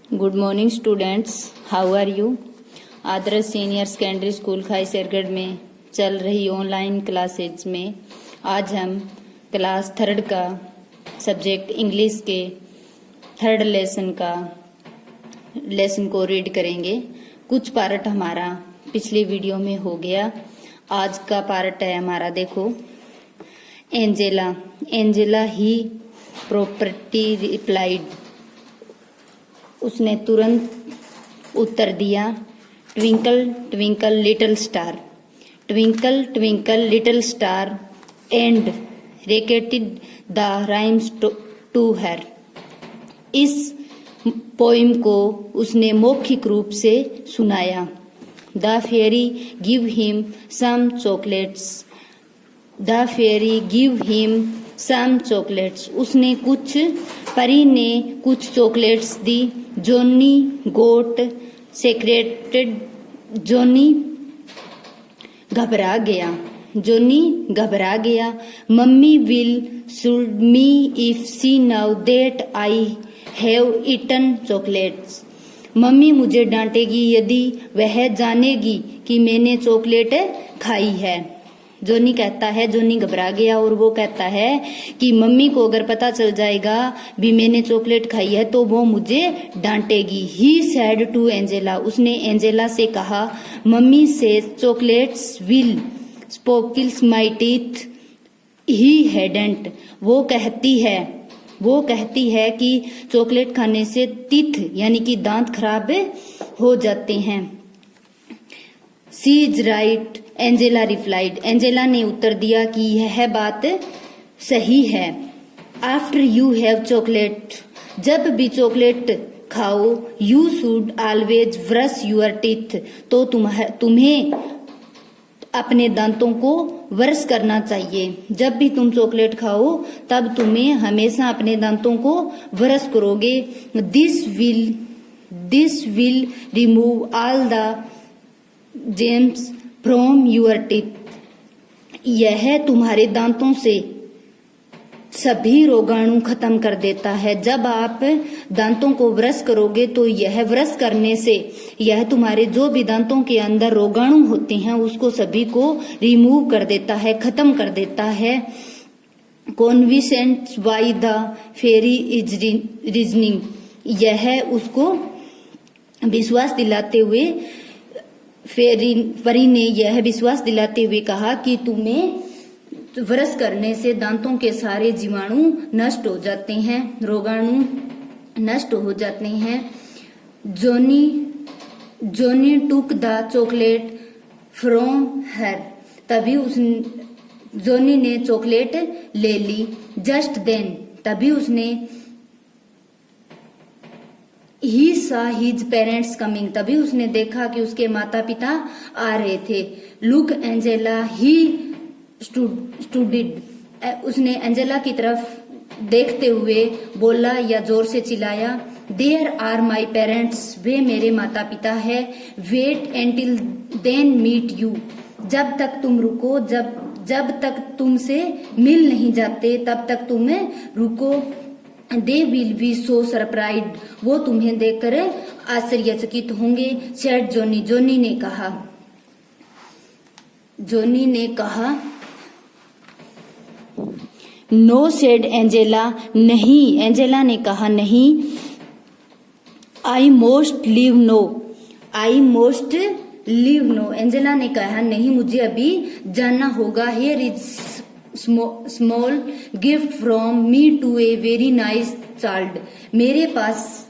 Good morning students, how are you. Adarsh senior secondary school Khaisargarh में चल रही ऑनलाइन क्लासेज में आज हम क्लास थर्ड का सब्जेक्ट इंग्लिश के थर्ड लेसन को रीड करेंगे। कुछ पार्ट हमारा पिछले वीडियो में हो गया। आज का पार्ट है हमारा, देखो, एंजेला ही प्रॉपर्टी रिप्लाइड। उसने तुरंत उत्तर दिया, twinkle twinkle little star, twinkle twinkle little star, and recited the rhymes to her. इस पोइम को उसने मौखिक रूप से सुनाया। The fairy give him some chocolates, the fairy give him some chocolates. उसने परी ने कुछ चॉकलेट्स दी। जॉनी गोट सेक्रेटेड, जॉनी घबरा गया। Mummy will scold me if she know that I have eaten chocolates. Mummy मुझे डांटेगी यदि वह जानेगी कि मैंने चॉकलेट खाई है। जॉनी घबरा गया और वो कहता है कि मम्मी को अगर पता चल जाएगा भी मैंने चॉकलेट खाई है तो वो मुझे डांटेगी। ही सेड टू एंजेला, उसने एंजेला से कहा, मम्मी से chocolates will spoils my teeth he hadn't. वो कहती है कि चॉकलेट खाने से टीथ यानी कि दांत खराब हो जाते हैं। She is right, Angela replied. Angela ने उत्तर दिया कि यह बात सही है। आफ्टर यू हैव चॉकलेट, जब भी चॉकलेट खाओ, you should always brush your teeth, तो तुम्हें अपने दांतों को ब्रश करना चाहिए। जब भी तुम चॉकलेट खाओ तब तुम्हें हमेशा अपने दांतों को ब्रश करोगे। This will remove all the germs from your teeth. यह तुम्हारे दांतों से सभी रोगाणु खत्म कर देता है। जब आप दांतों को ब्रश करोगे तो यह ब्रश करने से यह तुम्हारे जो भी दांतों के अंदर रोगाणु होते हैं उसको सभी को रिमूव कर देता है, खत्म कर देता है। Convinced by the fairy is reasoning, यह उसको विश्वास दिलाते हुए परी ने यह विश्वास दिलाते हुए कहा कि तुम्हें ब्रश करने से दांतों के सारे जीवाणु नष्ट हो जाते हैं, रोगाणु नष्ट हो जाते हैं। Johnny took the chocolate from her, तभी जॉनी ने चॉकलेट ले ली। जस्ट देन, तभी उसने ही सा हिज पेरेंट्स कमिंग, तभी उसने देखा कि उसके माता पिता आ रहे थे। लुक एंजेला, ही स्टूडिड, उसने एंजेला की तरफ देखते हुए बोला या जोर से चिल्लाया, देयर आर माई पेरेंट्स, वे मेरे माता पिता है। Wait until then meet you, जब तक तुम रुको, जब तक तुमसे मिल नहीं जाते तब तक तुम रुको। They will be so surprise, वो तुम्हें देखकर आश्चर्यचकित होंगे। सेड जॉनी, जॉनी ने कहा। नो सेड एंजेला, नहीं, एंजेला ने कहा नहीं। I must leave now, Angela ने कहा नहीं, मुझे अभी जाना होगा। Here is small gift from me to a very nice child, मेरे पास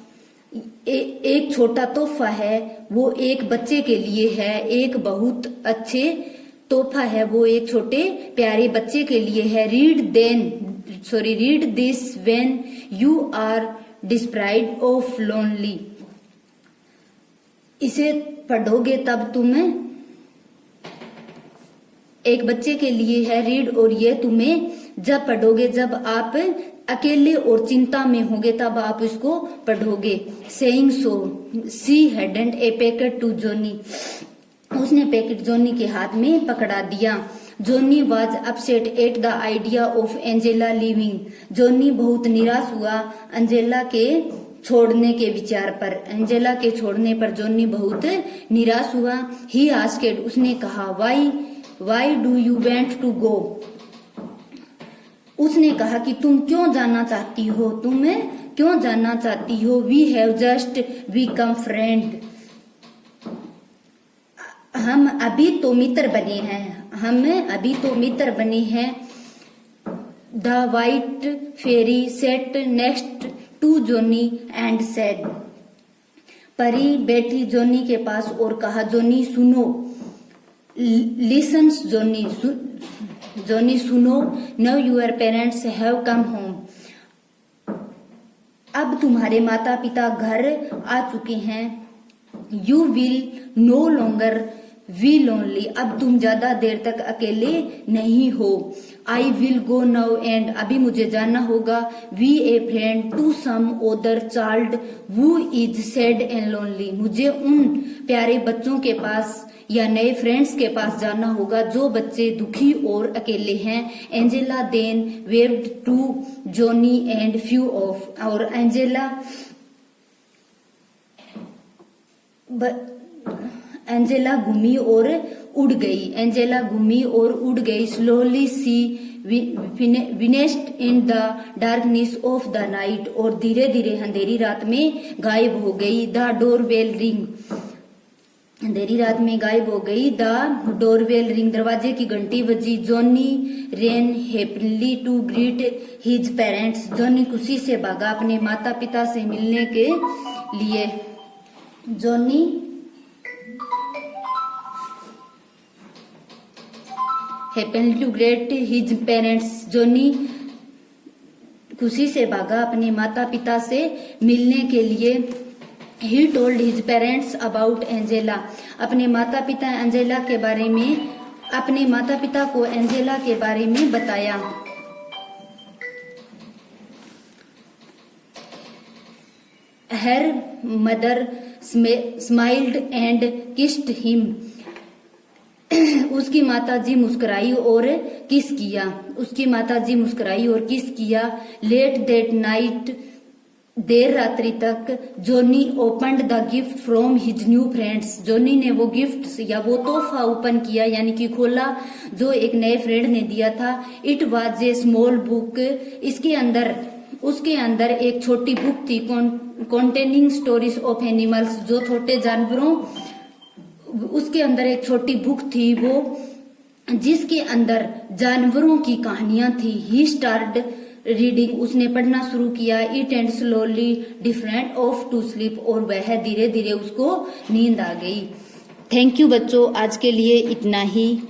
एक छोटा तोहफा है, वो एक बच्चे के लिए है। एक बहुत अच्छे तोहफा है, वो एक छोटे प्यारे बच्चे के लिए है। Read this when you are deprived of lonely, इसे पढ़ोगे तब तुम्हें, एक बच्चे के लिए है रीड, और ये तुम्हें जब पढ़ोगे, जब आप अकेले और चिंता में होगे तब आप इसको पढ़ोगे। Saying so she handed a packet to Johnny, उसने पैकेट जॉनी के हाथ में पकड़ा दिया। Johnny was upset at the idea of Angela leaving, Johnny बहुत निराश हुआ एंजेला के छोड़ने के विचार पर। एंजेला के छोड़ने पर जॉनी बहुत निराश हुआ। ही आस्क्ड, उसने कहा, why do you want to go? उसने कहा कि तुम क्यों जाना चाहती हो? We have just become friend. हम अभी तो मित्र बने हैं। The white fairy sat next to Johnny and said, परी बैठी जॉनी के पास और कहा, जॉनी सुनो। लिसन्स जॉनी सुनो, now your parents have come home. अब तुम्हारे माता पिता घर आ चुके हैं। You will no longer be lonely, अब तुम ज्यादा देर तक अकेले नहीं हो। I will go now and, अभी मुझे जाना होगा। Be a friend to some other child who is sad and lonely, मुझे उन प्यारे बच्चों के पास या नए फ्रेंड्स के पास जाना होगा जो बच्चे दुखी और अकेले हैं। Angela then waved to Johnny and flew off, और एंजेला घूमी और उड़ गई। Slowly she vanished in the darkness of the night, और धीरे धीरे अंधेरी रात में गायब हो गई। द डोरबेल रिंग, अंधेरी रात में गायब हो गई। द डोरबेल रिंग, दरवाजे की घंटी बजी। Johnny ran happily to greet his parents, Johnny खुशी से भागा अपने माता पिता से मिलने के लिए। Johnny happily to greet his parents, Johnny खुशी से भागा अपने माता पिता से मिलने के लिए। He told his parents about Angela, अपने माता पिता को एंजेला के बारे में बताया। Her mother smiled and kissed him, उसकी माताजी मुस्कुराई और किस किया। लेट दैट नाइट, देर रात्रि तक, Johnny opened the gift from his new friends, Johnny ने वो गिफ्ट या वो तोहफा ओपन किया यानी कि खोला जो एक नए फ्रेंड ने दिया था। It was a small book, उसके अंदर एक छोटी बुक थी। कॉन्टेनिंग स्टोरीज ऑफ एनिमल्स, जो छोटे जानवरों, उसके अंदर एक छोटी बुक थी वो जिसके अंदर जानवरों की कहानियां थी। ही स्टार्ट रीडिंग, उसने पढ़ना शुरू किया। It and slowly different off to sleep, और वह धीरे धीरे उसको नींद आ गई। थैंक यू बच्चों, आज के लिए इतना ही।